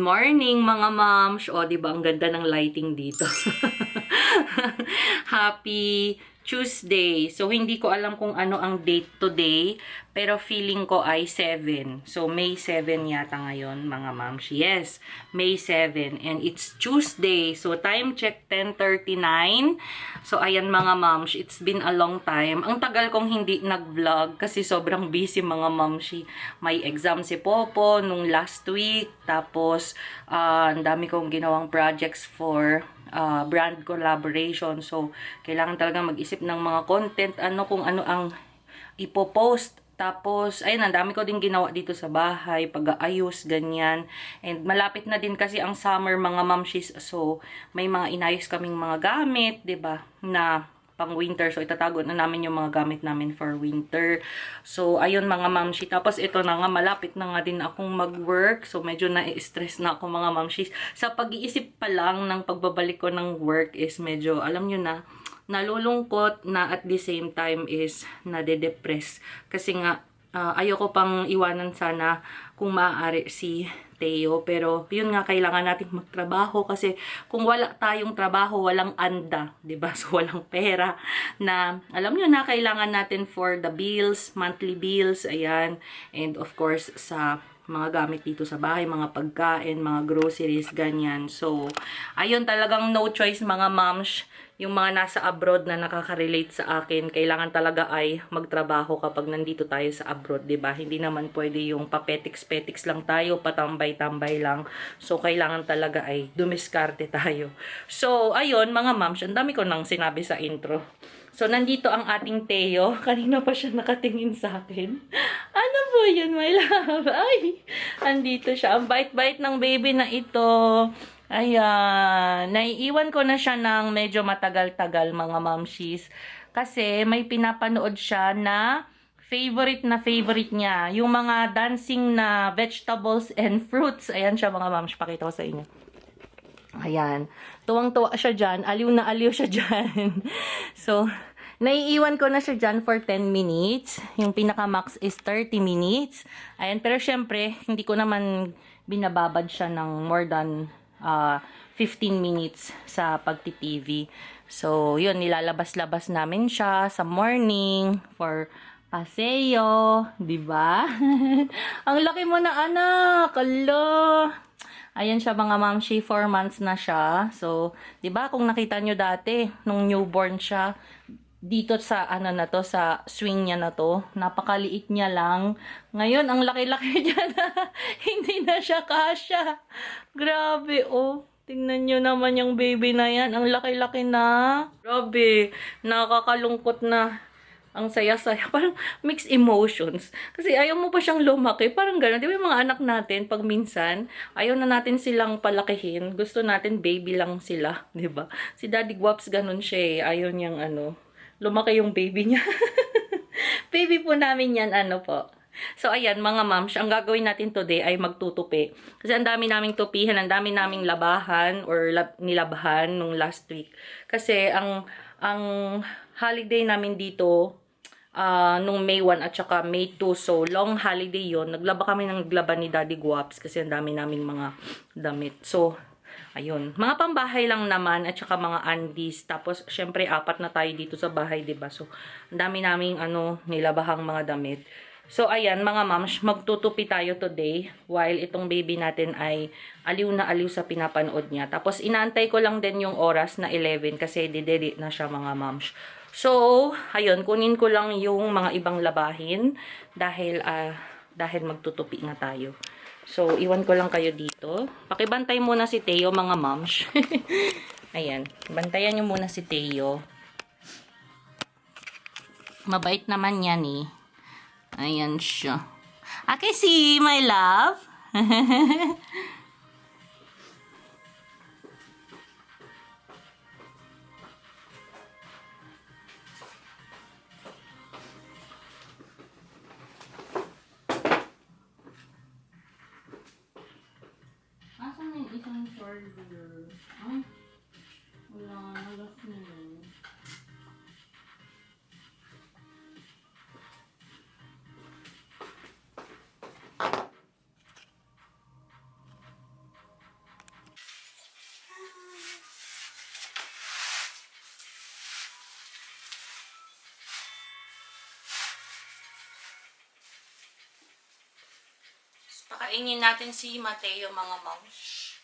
morning mga moms. O, di ba ang ganda ng lighting dito. Happy Tuesday. So, hindi ko alam kung ano ang date today, pero feeling ko ay 7. So, May 7 yata ngayon, mga moms. Yes, May 7. And it's Tuesday. So, time check 10:39. So, ayan mga moms, it's been a long time. Ang tagal kong hindi nag-vlog kasi sobrang busy mga momshi. May exam si Popo nung last week. Tapos, ang dami kong ginawang projects for brand collaboration. So, kailangan talaga mag-isip ng mga content, kung ano ang ipopost. Tapos, ayun, ang dami ko din ginawa dito sa bahay, pag-aayos, ganyan. And malapit na din kasi ang summer, mga mamshis. So, may mga inayos kaming mga gamit, 'di ba, na pang winter. So, itatago na namin yung mga gamit namin for winter. So, ayun mga mamshi. Tapos, ito na nga, malapit na nga din akong mag-work. So, medyo na-stress na ako mga mamshis. Sa pag-iisip pa lang ng pagbabalik ko ng work is medyo, alam nyo na, nalulungkot na at the same time is nade-depress. Kasi nga, ayoko pang iwanan sana kung maaari si Teo. Pero, yun nga, kailangan natin magtrabaho kasi kung wala tayong trabaho, walang anda, 'di ba? So, walang pera na, alam nyo na, kailangan natin for the bills, monthly bills, ayan. And, of course, sa mga gamit dito sa bahay, mga pagkain, mga groceries, ganyan. So, ayun, talagang no choice mga moms. Yung mga nasa abroad na nakaka-relate sa akin, kailangan talaga ay magtrabaho kapag nandito tayo sa abroad, 'di ba? Hindi naman pwede yung papetiks-petiks lang tayo, patambay-tambay lang. So, kailangan talaga ay dumiskarte tayo. So, ayun, mga moms, ang dami ko nang sinabi sa intro. So, nandito ang ating Teo. Kanina pa siya nakatingin sa akin. Ano po yun, my love? Ay, andito siya. Ang bait-bait ng baby na ito. Ayan. Naiiwan ko na siya ng medyo matagal-tagal, mga mamshis. Kasi may pinapanood siya na favorite niya. Yung mga dancing na vegetables and fruits. Ayan siya mga mams. Pakita ko sa inyo. Ayan. Tuwang-tuwa siya dyan. Aliw na aliw siya dyan. So, naiiwan ko na siya dyan for 10 minutes. Yung pinaka-max is 30 minutes. Ayan. Pero syempre, hindi ko naman binababad siya ng more than 15 minutes sa pagti-TV. So, yun, nilalabas-labas namin siya sa morning for paseo, 'di ba? Ang laki mo na, anak. Alo. Ayan siya mga mamshi, 4 months na siya. So, 'di ba kung nakita nyo dati nung newborn siya, dito sa na to, sa swing niya na to, napakaliit niya lang. Ngayon, ang laki-laki niya na. Hindi na siya kasya. Grabe, oh. Tingnan nyo naman yung baby na yan. Ang laki-laki na. Grabe, nakakalungkot na. Ang saya-saya. Parang mixed emotions. Kasi ayaw mo pa siyang lumaki. Parang gano'n. Di ba yung mga anak natin, pag minsan, ayaw na natin silang palakihin. Gusto natin baby lang sila. Di ba? Si Daddy Guaps gano'n siya eh. Ayaw niyang lumaki yung baby niya. Baby po namin yan, po. So, ayan, mga moms, ang gagawin natin today ay magtutupi. Kasi ang dami naming tupihan, ang dami naming labahan or nilabahan nung last week. Kasi ang holiday namin dito, nung May 1 at saka May 2, so long holiday yon. Naglaba kami ng naglaban ni Daddy Guaps kasi ang dami naming mga damit. So, ayun. Mga pambahay lang naman at saka mga undies. Tapos, syempre, 4 na tayo dito sa bahay, 'di ba? So, ang dami naming nilabahang mga damit. So, ayan, mga moms, magtutupi tayo today while itong baby natin ay aliw na aliw sa pinapanood niya. Tapos, inaantay ko lang din yung oras na 11 kasi didedit na siya, mga moms. So, ayun, kunin ko lang yung mga ibang labahin dahil magtutupi na tayo. So, iwan ko lang kayo dito. Pakibantay muna si Teo, mga moms. Ayan, bantayan nyo muna si Teo. Mabait naman yan eh. Ayan siya. Okay, see, my love. Asan na yung isang charger? Ay, wala, nalas na yun. Kainin natin si Mateo, mga moms.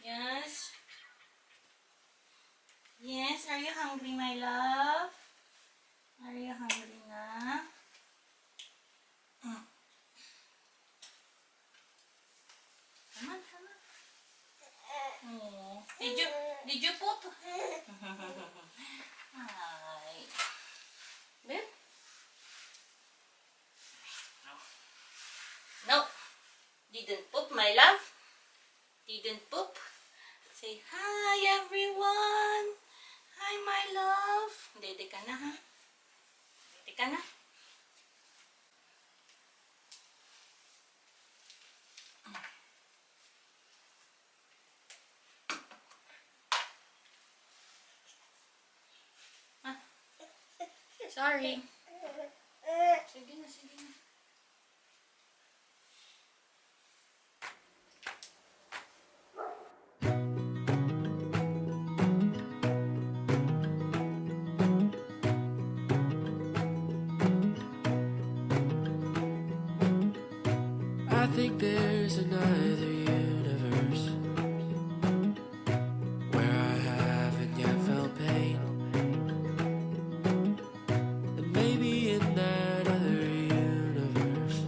Yes. Yes, are you hungry, my love? Are you hungry na? Come on, come on. Oh, did you put? Hi. Babe? No. Didn't poop, my love. Didn't poop. Say hi, everyone. Hi, my love. Dede ka na, ha? Dede ka na. Ah, sorry. Sige na, sige na. I think there's another universe where I haven't yet felt pain. And maybe in that other universe,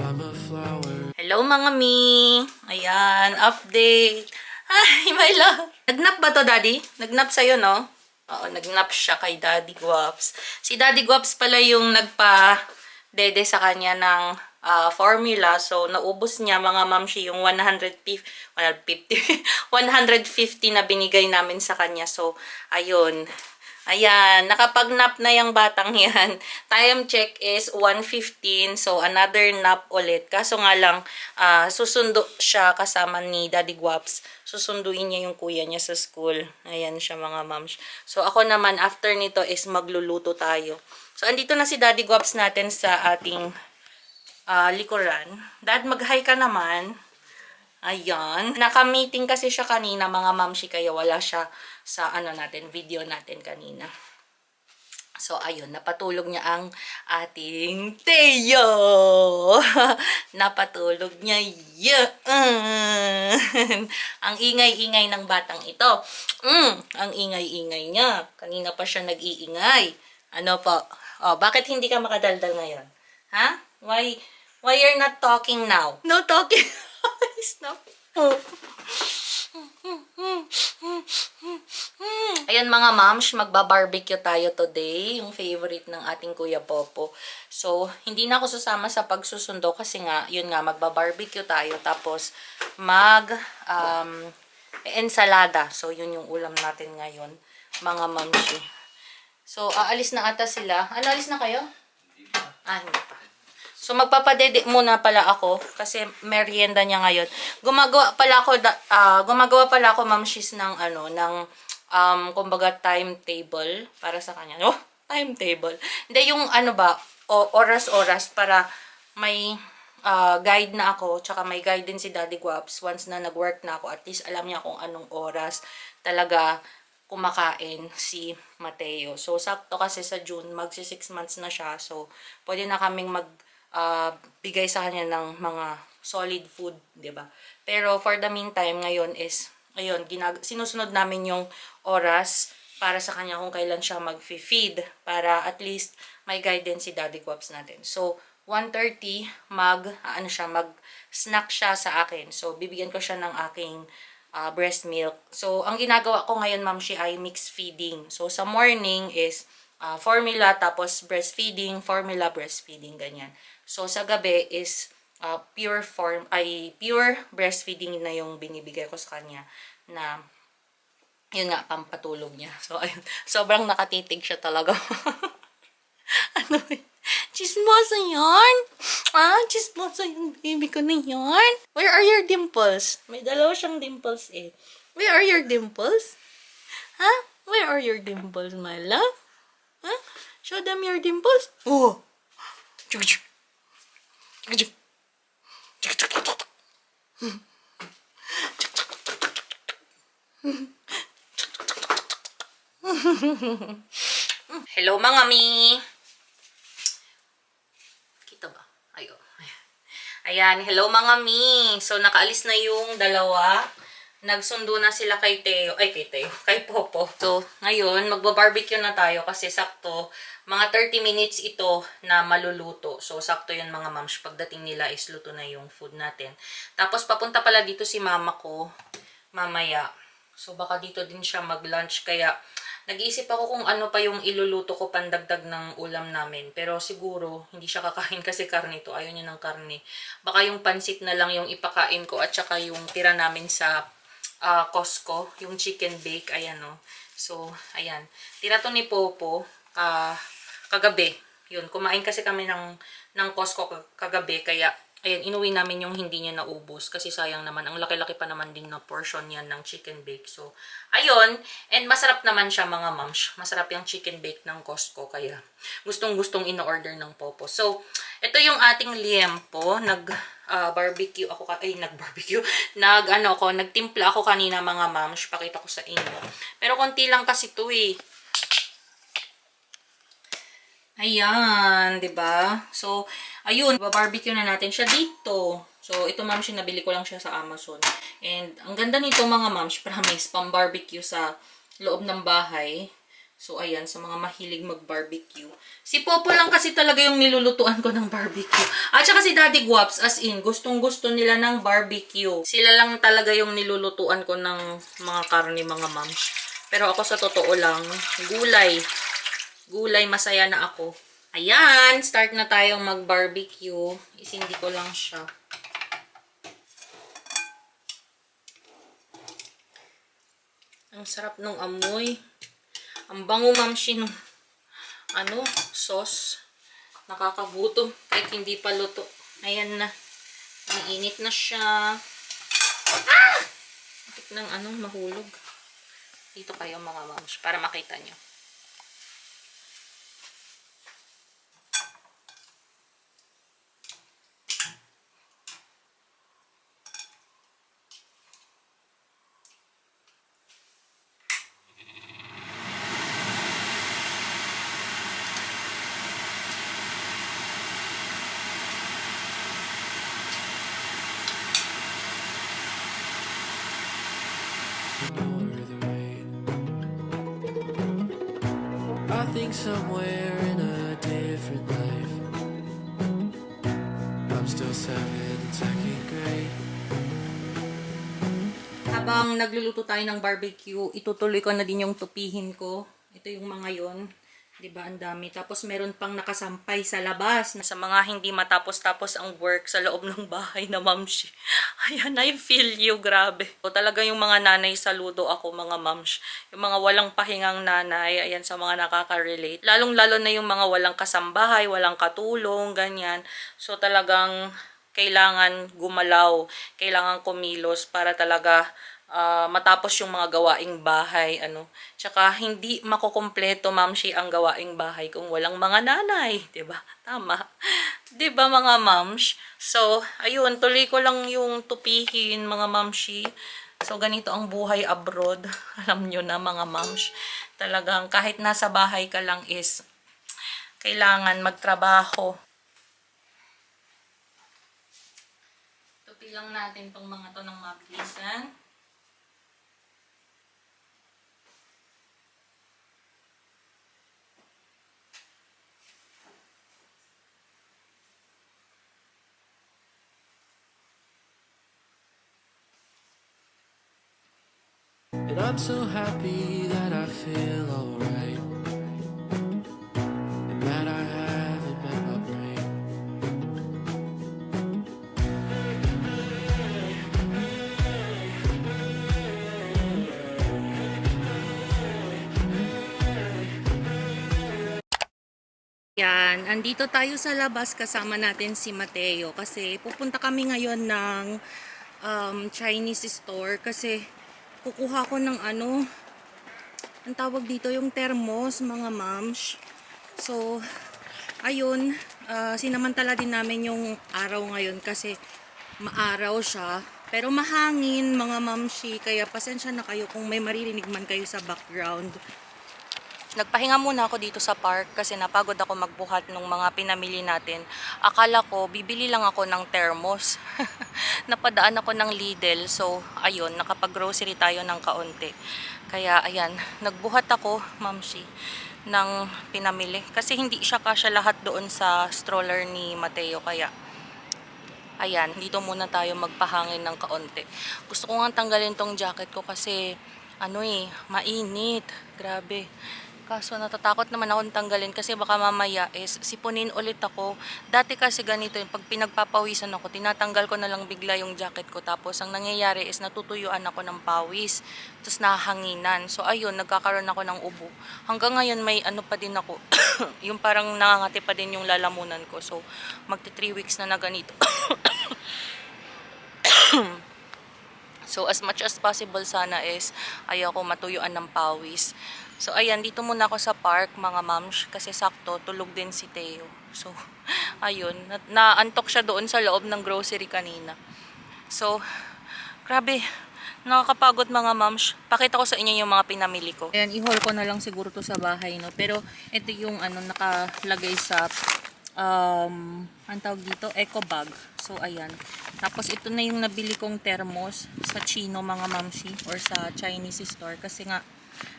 I'm a flower. Hello, mga mi. Ayan, update. Hi, my love. Nagnap ba to, Daddy? Nagnap sa'yo, no? Oo, nagnap siya kay Daddy Guaps. Si Daddy Guaps pala yung nagpa-dede sa kanya ng formula. So, naubos niya, mga mamshi, yung 150 na binigay namin sa kanya. So, ayun. Ayan, nakapag-nap na yung batang yan. Time check is 1:15. So, another nap ulit. Kaso nga lang, susundo siya kasama ni Daddy Guaps. Susunduin niya yung kuya niya sa school. Ayan siya, mga moms. So, ako naman, after nito is magluluto tayo. So, andito na si Daddy Guaps natin sa ating likuran. Dad, mag-hi ka naman. Ayan. Naka-meeting kasi siya kanina, mga mamshi, kaya wala siya sa video natin kanina. So, ayun, napatulog niya ang ating Teo. Napatulog niya yan. Ang ingay-ingay ng batang ito. Ang ingay-ingay niya. Kanina pa siya nag-iingay. Ano po? Oh, bakit hindi ka makadaldal ngayon? Ha? Why you're not talking now? No talking. Stop. Ayan, mga moms, magba-barbecue tayo today. Yung favorite ng ating Kuya Popo. So, hindi na ako susama sa pagsusundo kasi nga, yun nga, magba-barbecue tayo. Tapos, ensalada. So, yun yung ulam natin ngayon, mga moms. So, aalis na ata sila. Ano, alis na kayo? Hindi pa. So, magpapadede muna pala ako kasi merienda niya ngayon. Gumagawa pala ako, Ma'am Shiz, ng kumbaga timetable para sa kanya. Oh, timetable. Hindi yung oras-oras para may guide na ako, tsaka may guide din si Daddy Guaps. Once na nag-work na ako, at least alam niya kung anong oras talaga kumakain si Mateo. So, sakto kasi sa June, magsi 6 months na siya. So, pwede na kaming bigay sa kanya ng mga solid food, 'di ba? Pero for the meantime ngayon is ayun, sinusunod namin yung oras para sa kanya kung kailan siya mag-feed para at least may guidance si Daddy Guaps natin. So 1:30 mag-snack siya sa akin. So bibigyan ko siya ng aking breast milk. So ang ginagawa ko ngayon, Ma'am Shi, ay mixed feeding. So sa morning is formula, tapos breastfeeding, formula, breastfeeding, ganyan. So, sa gabi is pure breastfeeding na yung binibigay ko sa kanya na yun nga, pampatulog niya. So, ayun. Sobrang nakatitig siya talaga. Ano yun? Chismosa yan? Chismosa yung baby ko na yan? Where are your dimples? May dalawa siyang dimples eh. Where are your dimples? Where are your dimples, my love? Show them your dimples. Oh! Hello, mga mi! Kita ba? Ayan, hello mga mi. So, nakaalis na yung dalawa. Nagsundo na sila kay Teo. Ay, kay Teo. Kay Popo. So, ngayon, magba-barbecue na tayo kasi sakto, mga 30 minutes ito na maluluto. So, sakto yun mga mams. Pagdating nila is luto na yung food natin. Tapos, papunta pala dito si mama ko mamaya. So, baka dito din siya mag-lunch. Kaya, nag-iisip ako kung ano pa yung iluluto ko pandagdag ng ulam namin. Pero siguro, hindi siya kakain kasi karne to. Ayaw niya ng karne. Baka yung pansit na lang yung ipakain ko at saka yung tira namin sa Costco. Yung chicken bake. Ayan o. So, ayan. Tira to ni Popo kagabi. Yun, kumain kasi kami ng Costco kagabi. Kaya, ayan, inuwi namin yung hindi niya naubos. Kasi sayang naman. Ang laki-laki pa naman din na portion yan ng chicken bake. So, ayun. And masarap naman siya mga moms. Masarap yung chicken bake ng Costco. Kaya, gustong-gustong in-order ng Popo. So, ito yung ating liempo. Barbecue ako. Nag-barbecue. Nagtimpla ako kanina mga moms. Pakita ko sa inyo. Pero konti lang kasi ito eh. Ayan, 'di ba? So, ayun, barbecue na natin siya dito. So, ito ma'am, nabili ko lang siya sa Amazon. And ang ganda nito mga ma'am, promise, pang-barbecue sa loob ng bahay. So, ayan, sa mga mahilig mag-barbecue. Si Popo lang kasi talaga yung nilulutuan ko ng barbecue. At saka si Daddy Guaps, as in, gustong-gusto nila ng barbecue. Sila lang talaga yung nilulutuan ko ng mga karne mga ma'am. Pero ako sa totoo lang, gulay, masaya na ako. Ayan, start na tayong mag-barbecue. Isindi ko lang siya. Ang sarap ng amoy. Ang bango mamshi ng sauce. Nakakagutom kahit hindi pa luto. Ayan na. Ang init na siya. Bakit ng mahulog. Dito kayo mga mams para makita nyo. Ignore the rain. I think somewhere in a different life, I'm still 7 and second grade. Habang nagluluto tayo ng barbecue, itutuloy ko na din yung tupihin ko. Ito yung mga yon, 'di ba? Ang dami. Tapos meron pang nakasampay sa labas. Sa mga hindi matapos-tapos ang work sa loob ng bahay na mamshi. Ayan, I feel you, grabe. So, talaga yung mga nanay, saludo ako mga mamsh. Yung mga walang pahingang nanay, ayan sa mga nakaka-relate. Lalong-lalo na yung mga walang kasambahay, walang katulong, ganyan. So talagang kailangan gumalaw, kailangan kumilos para talaga matapos yung mga gawaing bahay, Tsaka hindi makukumpleto, mamshi, ang gawaing bahay kung walang mga nanay, 'di ba? Tama. 'Di ba mga mams? So, ayun, tuloy ko lang yung tupihin mga mamshi. So, ganito ang buhay abroad. Alam nyo na mga mams. Talagang kahit nasa bahay ka lang is kailangan magtrabaho. Tupi lang natin tong mga to ng mabilisan. And I'm so happy that I feel alright, and that I haven't met my brain. Yan, andito tayo sa labas, kasama natin si Mateo kasi pupunta kami ngayon ng Chinese store kasi kukuha ko ng ang tawag dito, yung thermos mga moms. So, ayun, sinamantala din namin yung araw ngayon kasi maaraw siya. Pero mahangin mga mamshi, kaya pasensya na kayo kung may maririnig man kayo sa background. Nagpahinga muna ako dito sa park kasi napagod ako magbuhat ng mga pinamili natin. Akala ko, bibili lang ako ng thermos. Napadaan ako ng Lidl. So, ayun, nakapag-grocery tayo ng kaunti. Kaya, ayan, nagbuhat ako, Mamshi, ng pinamili. Kasi hindi siya kasya lahat doon sa stroller ni Mateo. Kaya, ayan, dito muna tayo magpahangin ng kaunti. Gusto ko nga tanggalin tong jacket ko kasi, mainit. Grabe. Kaso natatakot naman akong tanggalin kasi baka mamaya is sipunin ulit ako. Dati kasi ganito yun, pag pinagpapawisan ako, tinatanggal ko na lang bigla yung jacket ko. Tapos ang nangyayari is natutuyuan ako ng pawis. Tapos nahanginan. So ayun, nagkakaroon ako ng ubo. Hanggang ngayon may ano pa din ako. Yung parang nangangati pa din yung lalamunan ko. So magti 3 weeks na ganito. So as much as possible sana is ayaw ko matuyuan ng pawis. So ayan, dito muna ako sa park mga mams kasi sakto tulog din si Theo. So ayun, naantok siya doon sa loob ng grocery kanina. So grabe, nakakapagod mga mams. Pakita ko sa inyo yung mga pinamili ko. Ayan, i-haul ko na lang siguro to sa bahay, no. Pero ito yung nakalagay sa ang tawag dito, eco bag. So ayan. Tapos ito na yung nabili kong thermos sa Chino mga mamshi or sa Chinese store kasi nga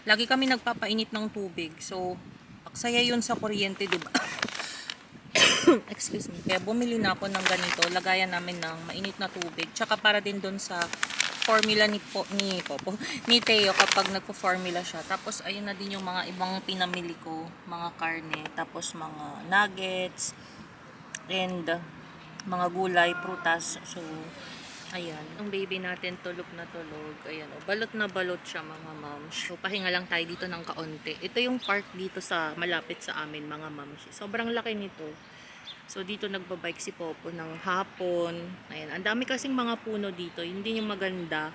lagi kami nagpapainit ng tubig. So aksaya yun sa kuryente, di ba? Excuse me. Kaya bumili na ako ng ganito. Lagayan namin ng mainit na tubig. Tsaka para din doon sa formula ni Theo kapag nagpo-formula siya. Tapos ayun na din yung mga ibang pinamili ko, mga karne, tapos mga nuggets and mga gulay, prutas. So ayan, ang baby natin tulog na tulog. Ayan, balot na balot siya mga moms. So pahinga lang tayo dito ng kaunti. Ito yung park dito sa malapit sa amin mga moms. Sobrang laki nito. So dito nagbabike si Popo ng hapon. Ayan, ang dami kasing mga puno dito. Hindi yung maganda.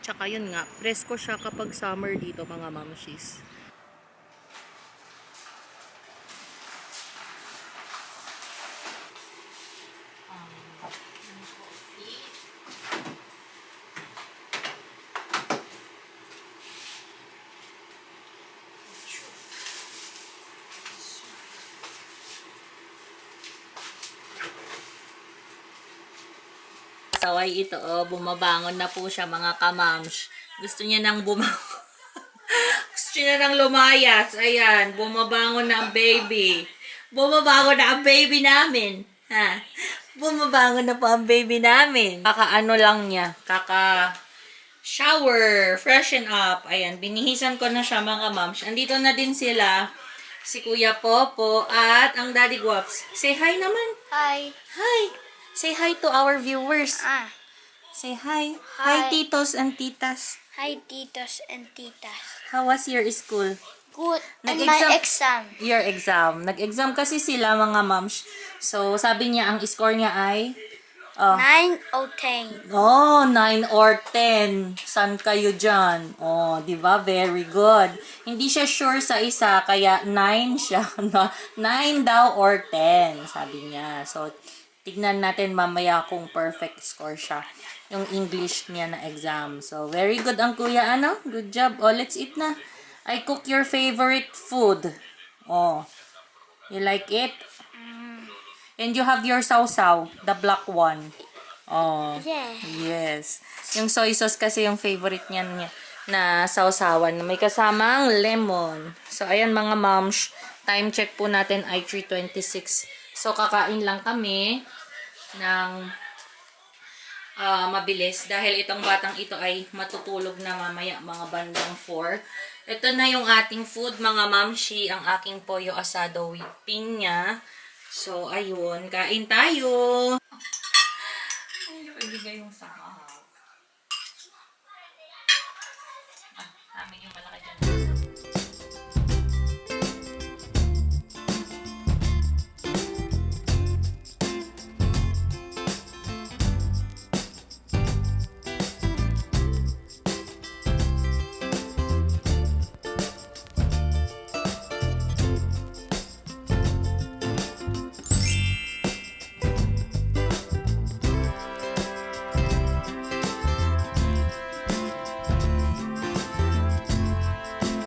Tsaka yun nga, presko siya kapag summer dito mga mamshis. Saway ito, bumabangon na po siya mga kamams. Gusto niya nang gusto niya nang lumayas. Ayan, bumabangon na ang baby. Bumabangon na ang baby namin. Ha? Bumabangon na po ang baby namin. Kaka-ano lang niya, shower, freshen up. Ayan, binihisan ko na siya mga mams. Andito na din sila. Si Kuya Popo at ang Daddy Guaps. Say hi naman. Hi. Hi. Say hi to our viewers. Say hi. Hi, Hi. titos and titas. Hi, titos and titas. How was your school? Good. And Nag-exam- my exam. Your exam. Nag-exam kasi sila mga moms. So, sabi niya, ang score niya ay 9 or 10. 9 or 10. San kayo dyan? Oh, di ba? Very good. Hindi siya sure sa isa, kaya 9 siya. 9 daw or 10, sabi niya. So, tignan natin mamaya kung perfect score siya. Yung English niya na exam. So, very good ang kuya, Good job. Oh, let's eat na. I cook your favorite food. Oh. You like it? And you have your sausaw, the black one. Oh. Yeah. Yes. Yung soy sauce kasi yung favorite niya na sausawan. May kasamang lemon. So, ayan mga moms. Time check po natin ay 3:26. So, kakain lang kami ng mabilis dahil itong batang ito ay matutulog na mamaya mga bandang 4. Ito na yung ating food mga mamshi, ang aking pollo asado with pinya. So, ayun, kain tayo. Ay, ibigay yung saka.